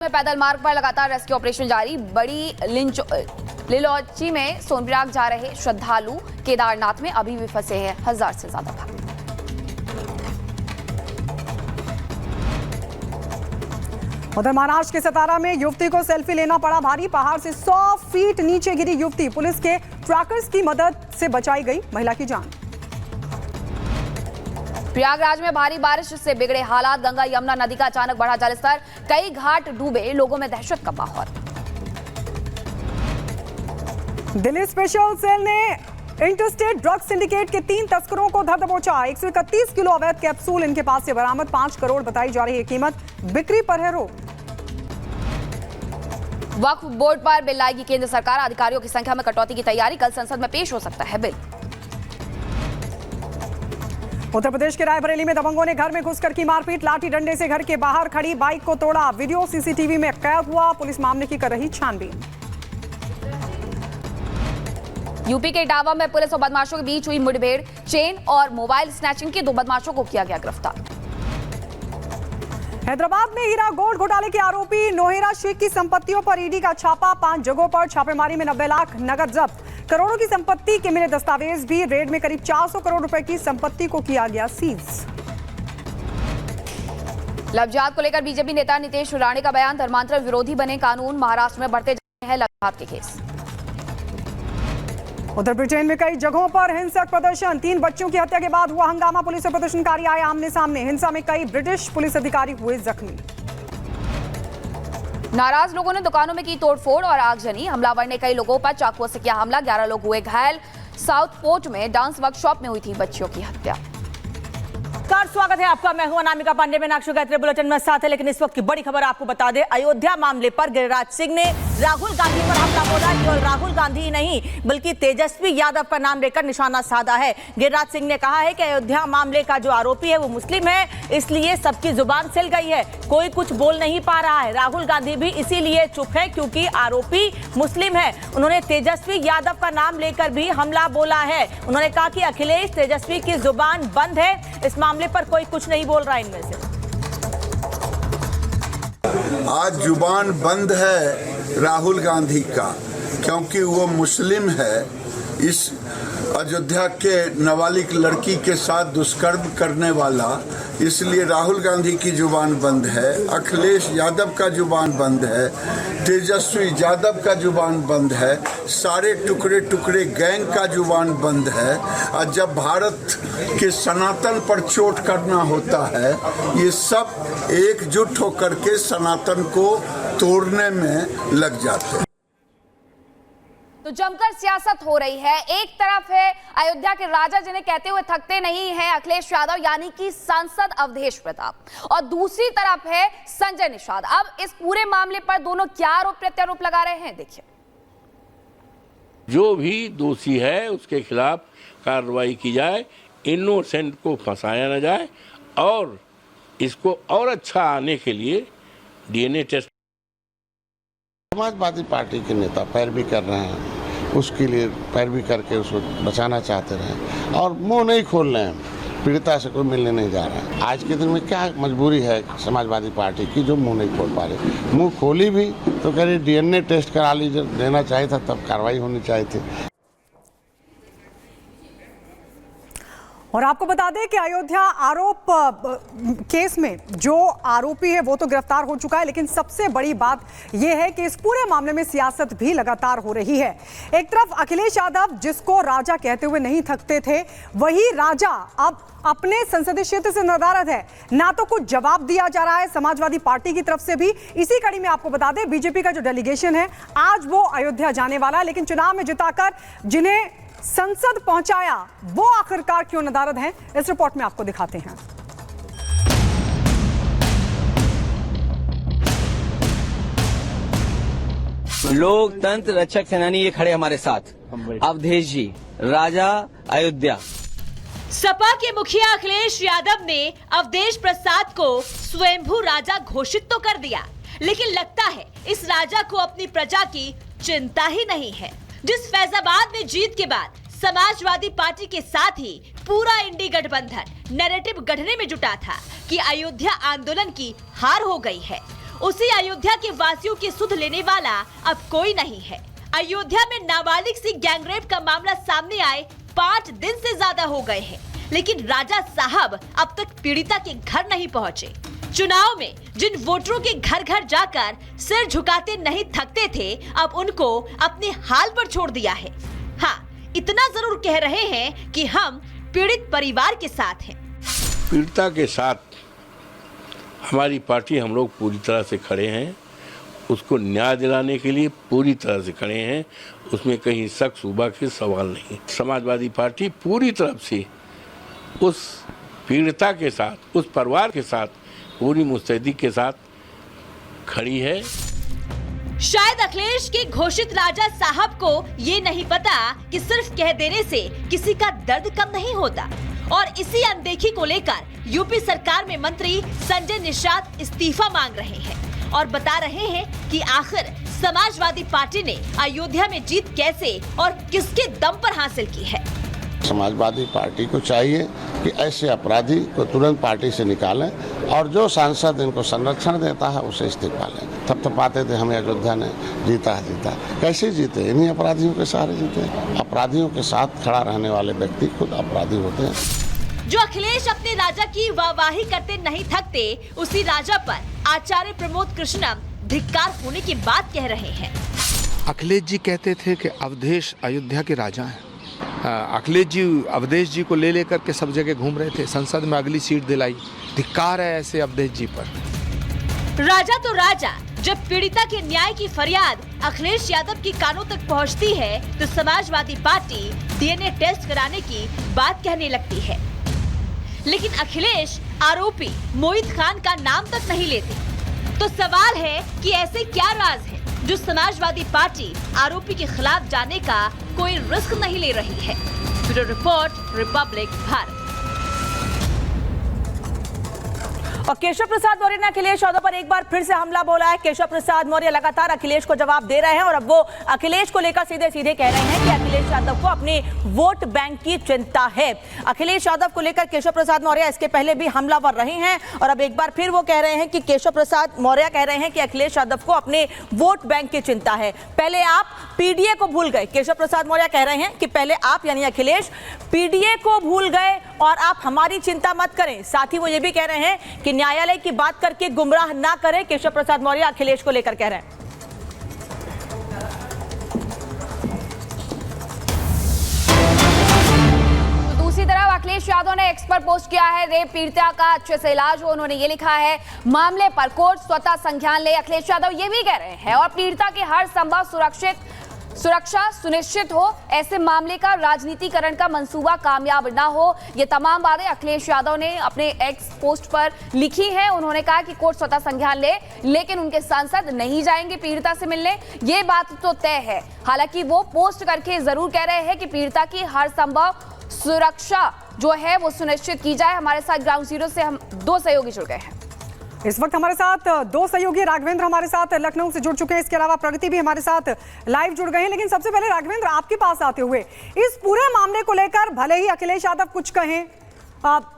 पैदल मार्ग पर लगातार रेस्क्यू ऑपरेशन जारी। बड़ी लिलौची में सोनप्रयाग जा रहे श्रद्धालु केदारनाथ में अभी भी फंसे हैं 1000 से ज्यादा भक्त। उधर महाराष्ट्र के सतारा में युवती को सेल्फी लेना पड़ा भारी। पहाड़ से 100 फीट नीचे गिरी युवती, पुलिस के ट्रैकर्स की मदद से बचाई गई महिला की जान। प्रयागराज में भारी बारिश से बिगड़े हालात। गंगा यमुना नदी का अचानक बढ़ा जलस्तर, कई घाट डूबे, लोगों में दहशत का माहौल। दिल्ली स्पेशल सेल ने इंटरस्टेट ड्रग सिंडिकेट के 3 तस्करों को धर दबोचा। 131 किलो अवैध कैप्सूल इनके पास से बरामद। 5 करोड़ बताई जा रही है कीमत, बिक्री पर है रोक। वक्फ बोर्ड पर बिल लाएगी केंद्र सरकार। अधिकारियों की संख्या में कटौती की तैयारी। कल संसद में पेश हो सकता है बिल। उत्तर प्रदेश के रायबरेली में दबंगों ने घर में घुसकर की मारपीट। लाठी डंडे से घर के बाहर खड़ी बाइक को तोड़ा। वीडियो सीसीटीवी में कैद हुआ। पुलिस मामले की कर रही छानबीन। यूपी के इटावा में पुलिस और बदमाशों के बीच हुई मुठभेड़। चेन और मोबाइल स्नैचिंग के 2 बदमाशों को किया गया गिरफ्तार। हैदराबाद में हीरा गोल्ड घोटाले के आरोपी नोहेरा शेख की संपत्तियों पर ईडी का छापा। 5 जगहों पर छापेमारी में 90 लाख नगद जब्त। करोड़ों की संपत्ति के मिले दस्तावेज भी। रेड में करीब 400 करोड़ रुपए की संपत्ति को किया गया सीज। लव जिहाद को लेकर बीजेपी नेता नीतीश राणे का बयान। धर्मांतरण विरोधी बने कानून। महाराष्ट्र में बढ़ते जा रहे हैं लव जिहाद के केस। उधर ब्रिटेन में कई जगहों पर हिंसक प्रदर्शन। 3 बच्चों की हत्या के बाद हुआ हंगामा। पुलिस और प्रदर्शनकारी आए आमने सामने। हिंसा में कई ब्रिटिश पुलिस अधिकारी हुए जख्मी। नाराज लोगों ने दुकानों में की तोड़फोड़ और आगजनी। हमलावर ने कई लोगों पर चाकुओं से किया हमला। 11 लोग हुए घायल। साउथ पोर्ट में डांस वर्कशॉप में हुई थी बच्चियों की हत्या। स्वागत है आपका। मैं हूं अनामिका पांडे। में नाक्षु गायत्री बुलेटिन में साथ है, लेकिन इस वक्त की बड़ी खबर आपको बता दें। अयोध्या मामले पर गिरिराज सिंह ने राहुल गांधी पर हमला बोला। केवल राहुल गांधी ही नहीं बल्कि तेजस्वी यादव का नाम लेकर निशाना साधा है। गिरिराज सिंह ने कहा है कि अयोध्या मामले का जो आरोपी है वो मुस्लिम है, इसलिए सबकी जुबान सिल गई है, कोई कुछ बोल नहीं पा रहा है। राहुल गांधी भी इसीलिए चुप है क्योंकि आरोपी मुस्लिम है। उन्होंने तेजस्वी यादव का नाम लेकर भी हमला बोला है। उन्होंने कहा कि अखिलेश तेजस्वी की जुबान बंद है, इस मामले पर कोई कुछ नहीं बोल रहा इनमें से। आज जुबान बंद है राहुल गांधी का, क्योंकि वो मुस्लिम है। इस अयोध्या के नाबालिग लड़की के साथ दुष्कर्म करने वाला, इसलिए राहुल गांधी की जुबान बंद है। अखिलेश यादव का जुबान बंद है। तेजस्वी यादव का जुबान बंद है। सारे टुकड़े टुकड़े गैंग का जुबान बंद है। और जब भारत के सनातन पर चोट करना होता है, ये सब एकजुट होकर के सनातन को तोड़ने में लग जाते हैं। तो जमकर सियासत हो रही है। एक तरफ है अयोध्या के राजा जिन्हें कहते हुए थकते नहीं हैं अखिलेश यादव यानी कि सांसद अवधेश प्रताप, और दूसरी तरफ है संजय निषाद। अब इस पूरे मामले पर दोनों क्या आरोप प्रत्यारोप लगा रहे हैं, देखिए। जो भी दोषी है उसके खिलाफ कार्रवाई की जाए, इनोसेंट को फंसाया न जाए, और इसको और अच्छा आने के लिए डीएनए टेस्ट। समाजवादी पार्टी के नेता पैरवी कर रहे हैं, उसके लिए पैरवी करके उसको बचाना चाहते रहे और मुंह नहीं खोल रहे हैं। पीड़िता से कोई मिलने नहीं जा रहा है। आज के दिन में क्या मजबूरी है समाजवादी पार्टी की जो मुंह नहीं खोल पा रही। मुंह खोली भी तो कह रही डीएनए टेस्ट करा लीजिए, देना चाहिए था, तब कार्रवाई होनी चाहिए थी। और आपको बता दें कि अयोध्या आरोप केस में जो आरोपी है वो तो गिरफ्तार हो चुका है, लेकिन सबसे बड़ी बात यह है कि इस पूरे मामले में सियासत भी लगातार हो रही है। एक तरफ अखिलेश यादव जिसको राजा कहते हुए नहीं थकते थे, वही राजा अब अपने संसदीय क्षेत्र से नदारद है। ना तो कुछ जवाब दिया जा रहा है समाजवादी पार्टी की तरफ से भी। इसी कड़ी में आपको बता दें बीजेपी का जो डेलीगेशन है आज वो अयोध्या जाने वाला है, लेकिन चुनाव में जिताकर जिन्हें संसद पहुंचाया वो आखिरकार क्यों नदारद हैं, इस रिपोर्ट में आपको दिखाते हैं। लोकतंत्र रक्षक सेनानी ये खड़े हमारे साथ, अवधेश जी, राजा अयोध्या। सपा के मुखिया अखिलेश यादव ने अवधेश प्रसाद को स्वयंभू राजा घोषित तो कर दिया, लेकिन लगता है इस राजा को अपनी प्रजा की चिंता ही नहीं है। जिस फैजाबाद में जीत के बाद समाजवादी पार्टी के साथ ही पूरा इंडी गठबंधन नैरेटिव गढ़ने में जुटा था कि अयोध्या आंदोलन की हार हो गई है, उसी अयोध्या के वासियों की सुध लेने वाला अब कोई नहीं है। अयोध्या में नाबालिग सी गैंगरेप का मामला सामने आए 5 दिन से ज्यादा हो गए हैं, लेकिन राजा साहब अब तक पीड़िता के घर नहीं पहुंचे। चुनाव में जिन वोटरों के घर घर जाकर सिर झुकाते नहीं थकते थे, अब उनको अपने हाल पर छोड़ दिया है। हाँ, इतना जरूर कह रहे हैं कि हम पीड़ित परिवार के साथ हैं। पीड़िता के साथ हमारी पार्टी, हम लोग पूरी तरह से खड़े हैं। उसको न्याय दिलाने के लिए पूरी तरह से खड़े हैं, उसमें कहीं शक शुबा के सवाल नहीं। समाजवादी पार्टी पूरी तरफ से उस पीड़िता के साथ, उस परिवार के साथ पूरी मुस्तैदी के साथ खड़ी है। शायद अखिलेश के घोषित राजा साहब को ये नहीं पता कि सिर्फ कह देने से किसी का दर्द कम नहीं होता, और इसी अनदेखी को लेकर यूपी सरकार में मंत्री संजय निषाद इस्तीफा मांग रहे हैं और बता रहे हैं कि आखिर समाजवादी पार्टी ने अयोध्या में जीत कैसे और किसके दम पर हासिल की है। समाजवादी पार्टी को चाहिए कि ऐसे अपराधी को तुरंत पार्टी से निकालें और जो सांसद इनको संरक्षण देता है उसे इस्तीफा लें। तब तो पाते थे हमें अयोध्या ने जीता। कैसे जीते? इन्हीं अपराधियों के सहारे जीते। अपराधियों के साथ खड़ा रहने वाले व्यक्ति खुद अपराधी होते हैं। जो अखिलेश अपने राजा की वाहवाही करते नहीं थकते, उसी राजा पर आचार्य प्रमोद कृष्णम धिक्कार होने की बात कह रहे हैं। अखिलेश जी कहते थे कि अवधेश अयोध्या के राजा हैं। अखिलेश जी अवधेश जी को ले लेकर के सब जगह घूम रहे थे, संसद में अगली सीट दिलाई। धिक्कार है ऐसे अवधेश जी पर। राजा तो राजा, जब पीड़िता के न्याय की फरियाद अखिलेश यादव की कानों तक पहुंचती है तो समाजवादी पार्टी डीएनए टेस्ट कराने की बात कहने लगती है। लेकिन अखिलेश आरोपी मोहित खान का नाम तक नहीं लेते। तो सवाल है कि ऐसे क्या राज है जो समाजवादी पार्टी आरोपी के खिलाफ जाने का कोई रिस्क नहीं ले रही है। Bureau report, Republic Bharat. और केशव प्रसाद मौर्य ने अखिलेश यादव पर एक बार फिर से हमला बोला है। केशव प्रसाद मौर्य लगातार अखिलेश को जवाब दे रहे हैं और अब वो अखिलेश को लेकर सीधे सीधे कह रहे हैं कि अखिलेश यादव को अपनी वोट बैंक की चिंता है। अखिलेश यादव को लेकर केशव प्रसाद मौर्य इसके पहले भी हमलावर रहे हैं और अब एक बार फिर वो कह रहे हैं कि केशव प्रसाद मौर्य कह रहे हैं कि अखिलेश यादव को अपने वोट बैंक की चिंता है। पहले आप पीडीए को भूल गए। केशव प्रसाद मौर्य कह रहे हैं कि पहले आप यानी अखिलेश पीडीए को भूल गए और आप हमारी चिंता मत करें। साथ ही वो ये भी कह रहे हैं कि न्यायालय की बात करके गुमराह ना करें। केशव प्रसाद मौर्य अखिलेश को लेकर कह रहे हैं। दूसरी तरफ अखिलेश यादव ने एक्स पर पोस्ट किया है, रेप पीड़िता का अच्छे से इलाज हो। उन्होंने ये लिखा है, मामले पर कोर्ट स्वतः संज्ञान ले। अखिलेश यादव ये भी कह रहे हैं और पीड़िता की हर संभव सुरक्षा सुनिश्चित हो, ऐसे मामले का राजनीतिकरण का मंसूबा कामयाब ना हो। ये तमाम बातें अखिलेश यादव ने अपने एक्स पोस्ट पर लिखी हैं। उन्होंने कहा कि कोर्ट स्वतः संज्ञान ले, लेकिन उनके सांसद नहीं जाएंगे पीड़िता से मिलने, ये बात तो तय है। हालांकि वो पोस्ट करके जरूर कह रहे हैं कि पीड़िता की हर संभव सुरक्षा जो है वो सुनिश्चित की जाए। हमारे साथ ग्राउंड जीरो से हम 2 सहयोगी जुड़ गए हैं। इस वक्त हमारे साथ 2 सहयोगी, राघवेंद्र हमारे साथ लखनऊ से जुड़ चुके हैं, इसके अलावा प्रगति भी हमारे साथ लाइव जुड़ गए हैं। लेकिन सबसे पहले राघवेंद्र, आपके पास आते हुए इस पूरे मामले को लेकर भले ही अखिलेश यादव कुछ कहें,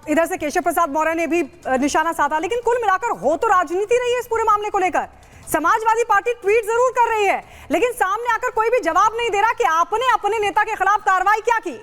इधर से केशव प्रसाद मौर्य ने भी निशाना साधा, लेकिन कुल मिलाकर हो तो राजनीति रही है इस पूरे मामले को लेकर। समाजवादी पार्टी ट्वीट जरूर कर रही है, लेकिन सामने आकर कोई भी जवाब नहीं दे रहा कि आपने अपने नेता के खिलाफ कार्रवाई क्या की।